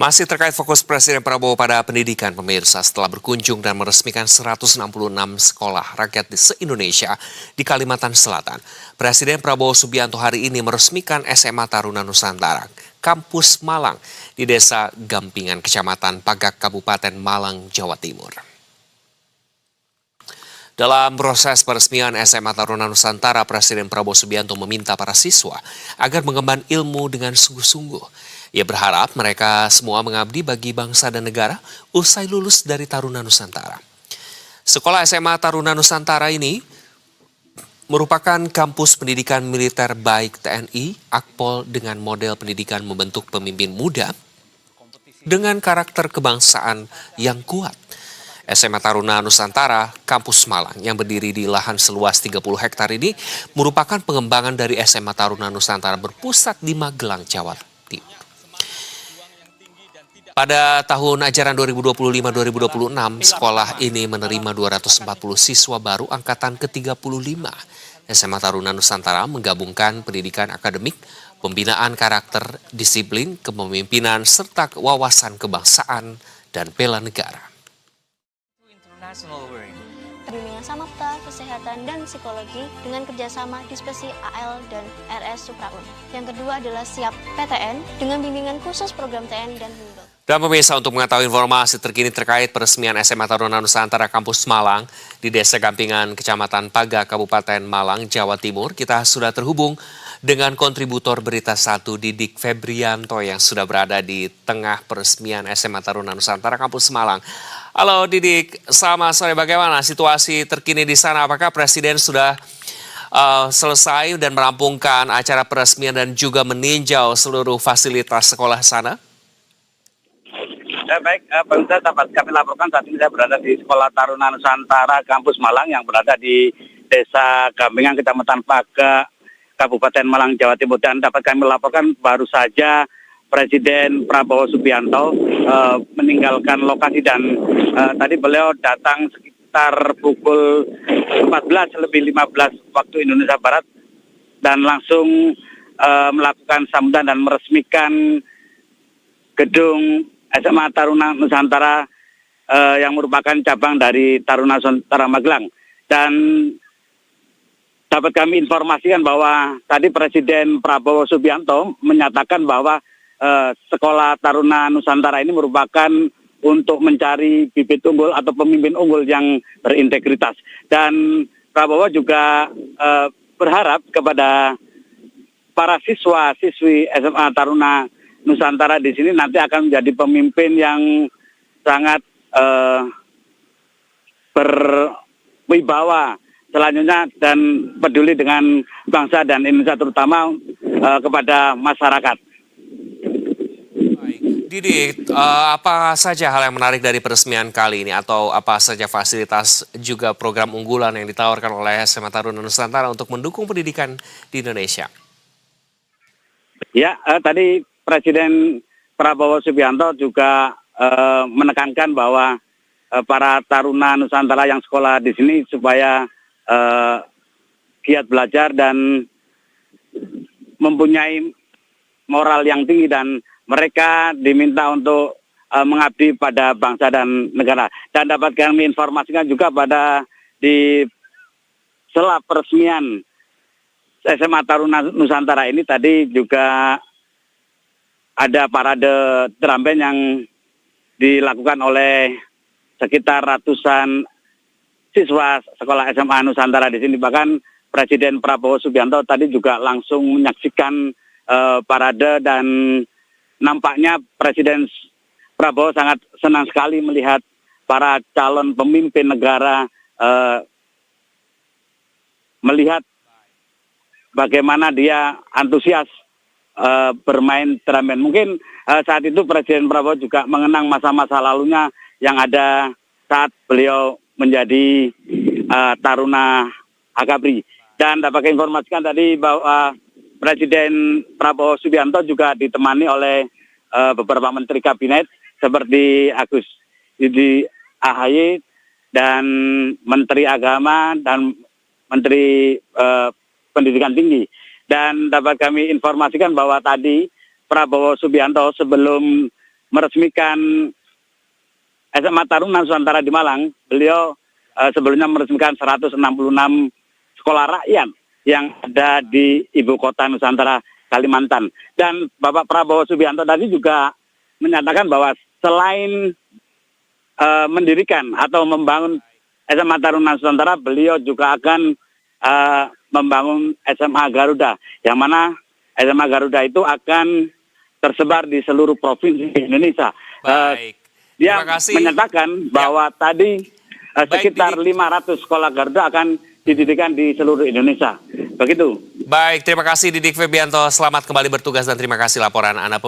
Masih terkait fokus Presiden Prabowo pada pendidikan, pemirsa setelah berkunjung dan meresmikan 166 sekolah rakyat di se-Indonesia di Kalimantan Selatan. Presiden Prabowo Subianto hari ini meresmikan SMA Taruna Nusantara, Kampus Malang di Desa Gampingan, Kecamatan Pagak, Kabupaten Malang, Jawa Timur. Dalam proses peresmian SMA Taruna Nusantara, Presiden Prabowo Subianto meminta para siswa agar mengemban ilmu dengan sungguh-sungguh. Ia berharap mereka semua mengabdi bagi bangsa dan negara usai lulus dari Taruna Nusantara. Sekolah SMA Taruna Nusantara ini merupakan kampus pendidikan militer baik TNI, Akpol dengan model pendidikan membentuk pemimpin muda dengan karakter kebangsaan yang kuat. SMA Taruna Nusantara, Kampus Malang yang berdiri di lahan seluas 30 hektar ini merupakan pengembangan dari SMA Taruna Nusantara berpusat di Magelang, Jawa Timur. Pada tahun ajaran 2025-2026, sekolah ini menerima 240 siswa baru angkatan ke-35. SMA Taruna Nusantara menggabungkan pendidikan akademik, pembinaan karakter, disiplin, kepemimpinan, serta wawasan kebangsaan dan bela negara. Bimbingan samapta, kesehatan, dan psikologi dengan kerjasama Dispesi AL dan RS Supraun. Yang kedua adalah siap PTN dengan bimbingan khusus program TN dan Bimbel. Dan pemirsa, untuk mengetahui informasi terkini terkait peresmian SMA Taruna Nusantara Kampus Malang di Desa Gampingan, Kecamatan Pagak, Kabupaten Malang, Jawa Timur, kita sudah terhubung dengan kontributor Berita 1 Didik Febrianto yang sudah berada di tengah peresmian SMA Taruna Nusantara Kampus Malang. Halo Didik, selamat sore. Bagaimana situasi terkini di sana? Apakah Presiden sudah selesai dan merampungkan acara peresmian dan juga meninjau seluruh fasilitas sekolah sana? Baik, pemirsa dapat kami laporkan saat ini saya berada di Sekolah Taruna Nusantara Kampus Malang yang berada di Desa Gampingan, Kecamatan Pagak, Kabupaten Malang, Jawa Timur. Dan dapat kami laporkan baru saja Presiden Prabowo Subianto meninggalkan lokasi dan tadi beliau datang sekitar pukul 14:15 waktu Indonesia Barat dan langsung melakukan sambutan dan meresmikan gedung SMA Taruna Nusantara yang merupakan cabang dari Taruna Nusantara Magelang. Dan dapat kami informasikan bahwa tadi Presiden Prabowo Subianto menyatakan bahwa Sekolah Taruna Nusantara ini merupakan untuk mencari bibit unggul atau pemimpin unggul yang berintegritas. Dan Prabowo juga berharap kepada para siswa-siswi SMA Taruna Nusantara di sini nanti akan menjadi pemimpin yang sangat berwibawa selanjutnya dan peduli dengan bangsa dan Indonesia, terutama kepada masyarakat. Baik, Didik, apa saja hal yang menarik dari peresmian kali ini atau apa saja fasilitas juga program unggulan yang ditawarkan oleh SMA Taruna Nusantara untuk mendukung pendidikan di Indonesia? Ya, tadi Presiden Prabowo Subianto juga menekankan bahwa para taruna Nusantara yang sekolah di sini supaya giat belajar dan mempunyai moral yang tinggi dan mereka diminta untuk mengabdi pada bangsa dan negara. Dan dapat kami informasikan juga pada di sela peresmian SMA Taruna Nusantara ini tadi juga ada parade drum band yang dilakukan oleh sekitar ratusan siswa sekolah SMA Nusantara di sini. Bahkan Presiden Prabowo Subianto tadi juga langsung menyaksikan parade dan nampaknya Presiden Prabowo sangat senang sekali melihat para calon pemimpin negara melihat bagaimana dia antusias bermain drum band. Mungkin saat itu Presiden Prabowo juga mengenang masa-masa lalunya yang ada saat beliau menjadi taruna Akabri. Dan dapat saya informasikan tadi bahwa Presiden Prabowo Subianto juga ditemani oleh beberapa menteri kabinet seperti Agus Yudi AHY dan Menteri Agama dan Menteri Pendidikan Tinggi. Dan dapat kami informasikan bahwa tadi Prabowo Subianto sebelum meresmikan SMA Taruna Nusantara di Malang, beliau sebelumnya meresmikan 166 sekolah rakyat yang ada di ibu kota Nusantara Kalimantan. Dan Bapak Prabowo Subianto tadi juga menyatakan bahwa selain mendirikan atau membangun SMA Taruna Nusantara, beliau juga akan membangun SMA Garuda, yang mana SMA Garuda itu akan tersebar di seluruh provinsi Indonesia. Baik. Dia Terima kasih. menyatakan bahwa tadi sekitar 500 sekolah Garuda akan didirikan di seluruh Indonesia. Begitu. Baik, terima kasih Didik Febianto. Selamat kembali bertugas dan terima kasih laporan Anda.